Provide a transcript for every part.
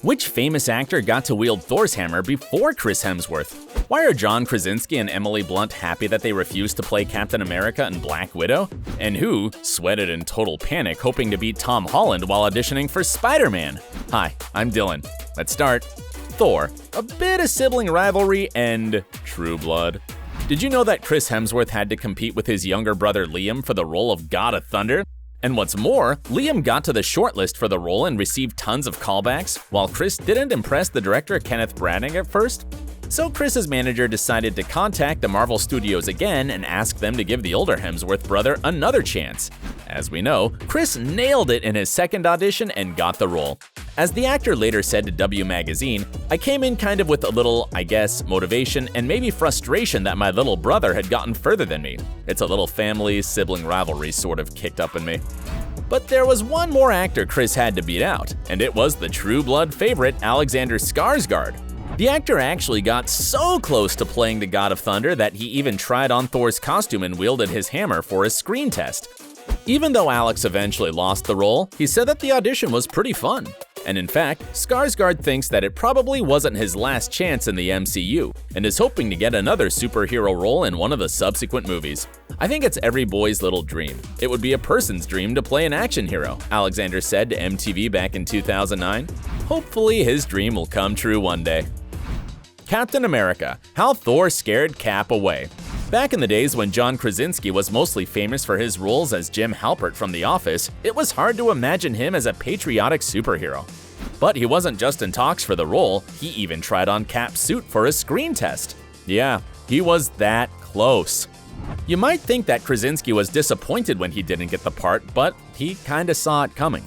Which famous actor got to wield Thor's hammer before Chris Hemsworth? Why are John Krasinski and Emily Blunt happy that they refused to play Captain America and Black Widow? And who sweated in total panic hoping to beat Tom Holland while auditioning for SpiderMan? Hi, I'm Dylan. Let's start. Thor, a bit of sibling rivalry and true blood. Did you know that Chris Hemsworth had to compete with his younger brother Liam for the role of God of Thunder? And what's more, Liam got to the shortlist for the role and received tons of callbacks, while Chris didn't impress the director Kenneth Branagh at first. So Chris's manager decided to contact the Marvel Studios again and ask them to give the older Hemsworth brother another chance. As we know, Chris nailed it in his second audition and got the role. As the actor later said to W Magazine, "I came in kind of with a little, I guess, motivation and maybe frustration that my little brother had gotten further than me. It's a little family, sibling rivalry sort of kicked up in me." But there was one more actor Chris had to beat out, and it was the True Blood favorite Alexander Skarsgard. The actor actually got so close to playing the God of Thunder that he even tried on Thor's costume and wielded his hammer for a screen test. Even though Alex eventually lost the role, he said that the audition was pretty fun. And in fact, Skarsgard thinks that it probably wasn't his last chance in the MCU, and is hoping to get another superhero role in one of the subsequent movies. "I think it's every boy's little dream. It would be a person's dream to play an action hero," Alexander said to MTV back in 2009. Hopefully his dream will come true one day. Captain America: How Thor Scared Cap Away. Back in the days when John Krasinski was mostly famous for his roles as Jim Halpert from The Office, it was hard to imagine him as a patriotic superhero. But he wasn't just in talks for the role, he even tried on Cap's suit for a screen test. Yeah, he was that close. You might think that Krasinski was disappointed when he didn't get the part, but he kinda saw it coming.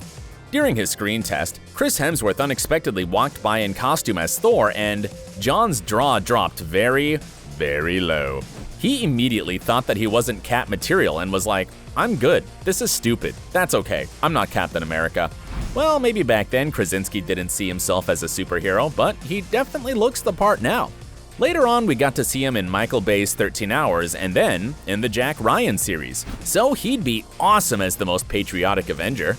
During his screen test, Chris Hemsworth unexpectedly walked by in costume as Thor, and John's jaw dropped very, very low. He immediately thought that he wasn't Cap material and was like, "I'm good. This is stupid. That's okay. I'm not Captain America." Well, maybe back then Krasinski didn't see himself as a superhero, but he definitely looks the part now. Later on, we got to see him in Michael Bay's 13 Hours and then in the Jack Ryan series, so he'd be awesome as the most patriotic Avenger.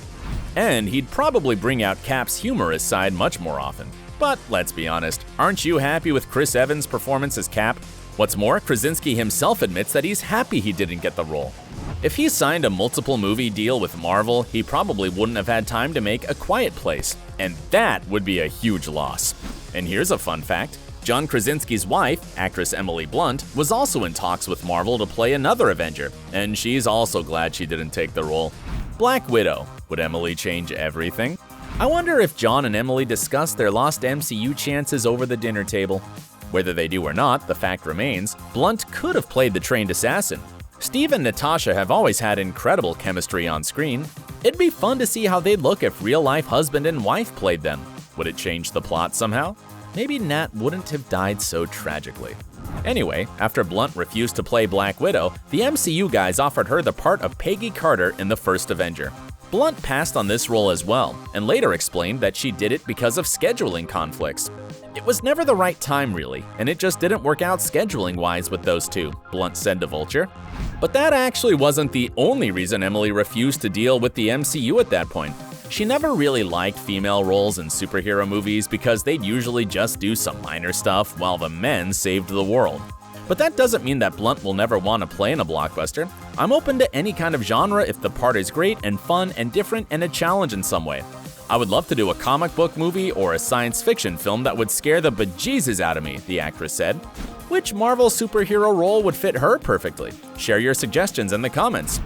And he'd probably bring out Cap's humorous side much more often. But let's be honest, aren't you happy with Chris Evans' performance as Cap? What's more, Krasinski himself admits that he's happy he didn't get the role. If he signed a multiple movie deal with Marvel, he probably wouldn't have had time to make A Quiet Place, and that would be a huge loss. And here's a fun fact: John Krasinski's wife, actress Emily Blunt, was also in talks with Marvel to play another Avenger, and she's also glad she didn't take the role. Black Widow. Would Emily change everything? I wonder if John and Emily discussed their lost MCU chances over the dinner table. Whether they do or not, the fact remains, Blunt could have played the trained assassin. Steve and Natasha have always had incredible chemistry on screen. It'd be fun to see how they'd look if real-life husband and wife played them. Would it change the plot somehow? Maybe Nat wouldn't have died so tragically. Anyway, after Blunt refused to play Black Widow, the MCU guys offered her the part of Peggy Carter in the first Avenger. Blunt passed on this role as well, and later explained that she did it because of scheduling conflicts. "It was never the right time really, and it just didn't work out scheduling-wise with those two," Blunt said to Vulture. But that actually wasn't the only reason Emily refused to deal with the MCU at that point. She never really liked female roles in superhero movies because they'd usually just do some minor stuff while the men saved the world. But that doesn't mean that Blunt will never want to play in a blockbuster. "I'm open to any kind of genre if the part is great and fun and different and a challenge in some way. I would love to do a comic book movie or a science fiction film that would scare the bejesus out of me," the actress said. Which Marvel superhero role would fit her perfectly? Share your suggestions in the comments.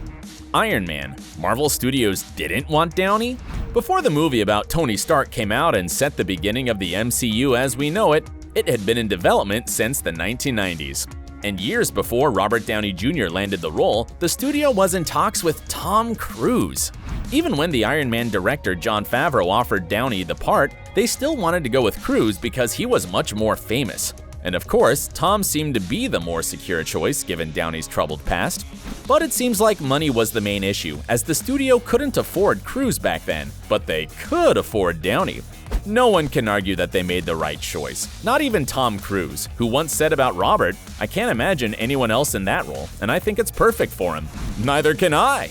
Iron Man. Marvel Studios didn't want Downey? Before the movie about Tony Stark came out and set the beginning of the MCU as we know it, it had been in development since the 1990s. And years before Robert Downey Jr. landed the role, the studio was in talks with Tom Cruise. Even when the Iron Man director Jon Favreau offered Downey the part, they still wanted to go with Cruise because he was much more famous. And of course, Tom seemed to be the more secure choice given Downey's troubled past. But it seems like money was the main issue, as the studio couldn't afford Cruise back then, but they could afford Downey. No one can argue that they made the right choice, not even Tom Cruise, who once said about Robert, "I can't imagine anyone else in that role, and I think it's perfect for him." Neither can I!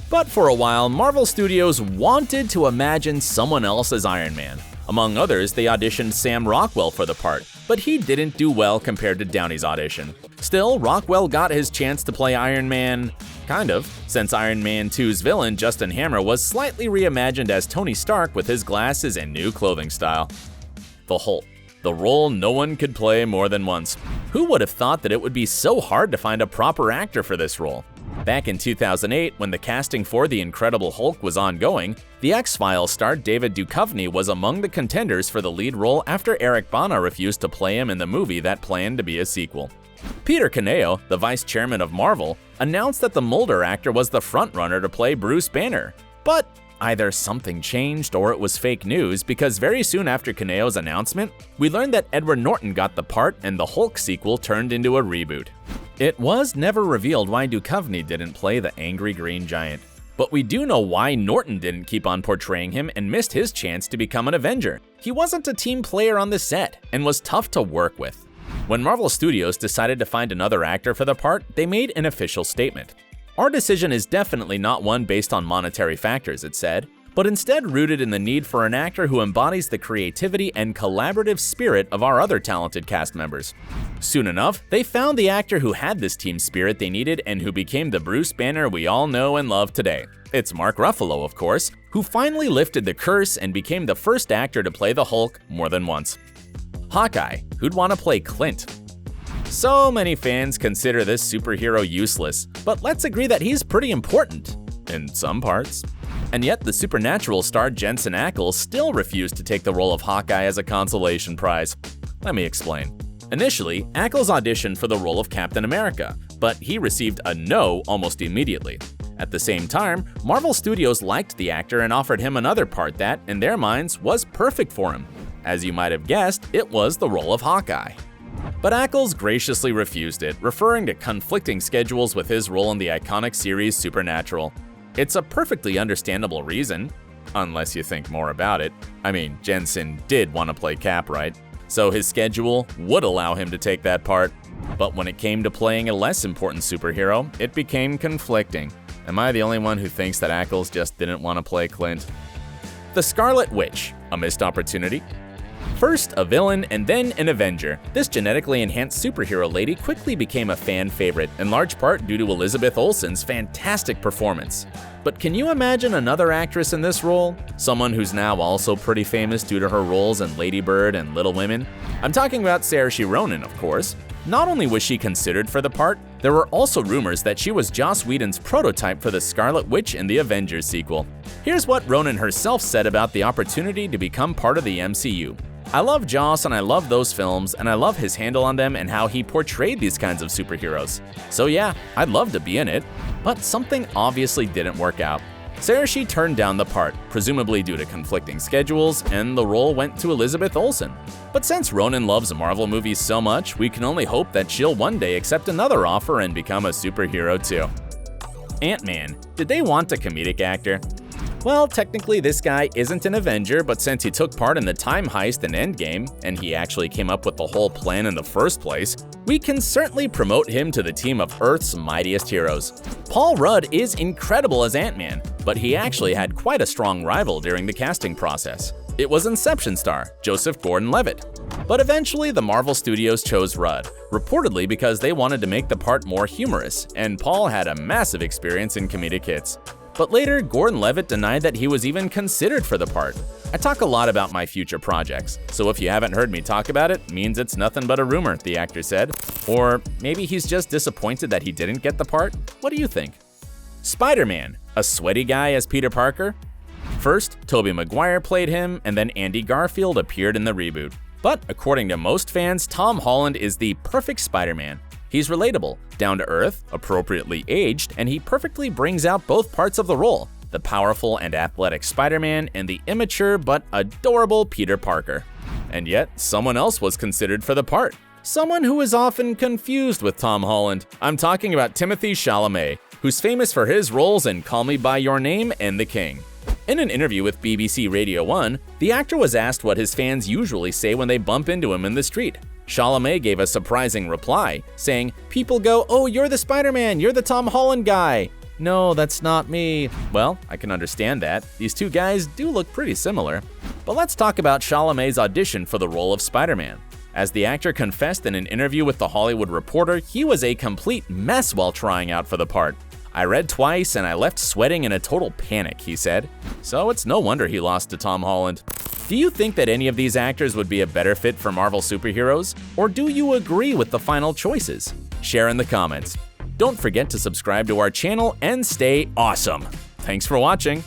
But for a while, Marvel Studios wanted to imagine someone else as Iron Man. Among others, they auditioned Sam Rockwell for the part, but he didn't do well compared to Downey's audition. Still, Rockwell got his chance to play Iron Man, kind of, since Iron Man 2's villain Justin Hammer was slightly reimagined as Tony Stark with his glasses and new clothing style. The Hulk, the role no one could play more than once. Who would have thought that it would be so hard to find a proper actor for this role? Back in 2008, when the casting for The Incredible Hulk was ongoing, The X-Files star David Duchovny was among the contenders for the lead role after Eric Bana refused to play him in the movie that planned to be a sequel. Peter Caneo, the vice chairman of Marvel, announced that the Mulder actor was the frontrunner to play Bruce Banner. But either something changed or it was fake news, because very soon after Caneo's announcement, we learned that Edward Norton got the part and the Hulk sequel turned into a reboot. It was never revealed why Duchovny didn't play the angry green giant, but we do know why Norton didn't keep on portraying him and missed his chance to become an Avenger. He wasn't a team player on the set and was tough to work with. When Marvel Studios decided to find another actor for the part, they made an official statement. "Our decision is definitely not one based on monetary factors," it said, but instead rooted in the need for an actor who embodies the creativity and collaborative spirit of our other talented cast members. Soon enough, they found the actor who had this team spirit they needed and who became the Bruce Banner we all know and love today. It's Mark Ruffalo, of course, who finally lifted the curse and became the first actor to play the Hulk more than once. Hawkeye, who'd want to play Clint? So many fans consider this superhero useless, but let's agree that he's pretty important, in some parts. And yet the Supernatural star Jensen Ackles still refused to take the role of Hawkeye as a consolation prize. Let me explain. Initially, Ackles auditioned for the role of Captain America, but he received a no almost immediately. At the same time, Marvel Studios liked the actor and offered him another part that, in their minds, was perfect for him. As you might have guessed, it was the role of Hawkeye. But Ackles graciously refused it, referring to conflicting schedules with his role in the iconic series Supernatural. It's a perfectly understandable reason, unless you think more about it. I mean, Jensen did want to play Cap, right? So his schedule would allow him to take that part. But when it came to playing a less important superhero, it became conflicting. Am I the only one who thinks that Ackles just didn't want to play Clint? The Scarlet Witch, a missed opportunity? First a villain and then an Avenger, this genetically enhanced superhero lady quickly became a fan favorite, in large part due to Elizabeth Olsen's fantastic performance. But can you imagine another actress in this role? Someone who's now also pretty famous due to her roles in Lady Bird and Little Women? I'm talking about Saoirse Ronan, of course. Not only was she considered for the part, there were also rumors that she was Joss Whedon's prototype for the Scarlet Witch in the Avengers sequel. Here's what Ronan herself said about the opportunity to become part of the MCU. "I love Joss and I love those films, and I love his handle on them and how he portrayed these kinds of superheroes. So yeah, I'd love to be in it." But something obviously didn't work out. Saoirse turned down the part, presumably due to conflicting schedules, and the role went to Elizabeth Olsen. But since Ronan loves Marvel movies so much, we can only hope that she'll one day accept another offer and become a superhero too. AntMan. Did they want a comedic actor? Well, technically this guy isn't an Avenger, but since he took part in the time heist in Endgame, and he actually came up with the whole plan in the first place, we can certainly promote him to the team of Earth's mightiest heroes. Paul Rudd is incredible as Ant-Man, but he actually had quite a strong rival during the casting process. It was Inception star Joseph Gordon-Levitt. But eventually the Marvel Studios chose Rudd, reportedly because they wanted to make the part more humorous, and Paul had a massive experience in comedic hits. But later, Gordon-Levitt denied that he was even considered for the part. I talk a lot about my future projects, so if you haven't heard me talk about it, means it's nothing but a rumor, the actor said. Or maybe he's just disappointed that he didn't get the part? What do you think? SpiderMan, a sweaty guy as Peter Parker? First, Tobey Maguire played him, and then Andy Garfield appeared in the reboot. But according to most fans, Tom Holland is the perfect Spider-Man. He's relatable, down to earth, appropriately aged, and he perfectly brings out both parts of the role, the powerful and athletic Spider-Man and the immature but adorable Peter Parker. And yet, someone else was considered for the part. Someone who is often confused with Tom Holland. I'm talking about Timothée Chalamet, who's famous for his roles in Call Me By Your Name and The King. In an interview with BBC Radio 1, the actor was asked what his fans usually say when they bump into him in the street. Chalamet gave a surprising reply, saying, "People go, 'Oh, you're the Spider-Man, you're the Tom Holland guy.' "No, that's not me." Well, I can understand that. These two guys do look pretty similar. But let's talk about Chalamet's audition for the role of Spider-Man. As the actor confessed in an interview with The Hollywood Reporter, he was a complete mess while trying out for the part. "I read twice and I left sweating in a total panic," he said. So it's no wonder he lost to Tom Holland. Do you think that any of these actors would be a better fit for Marvel superheroes? Or do you agree with the final choices? Share in the comments. Don't forget to subscribe to our channel and stay awesome. Thanks for watching.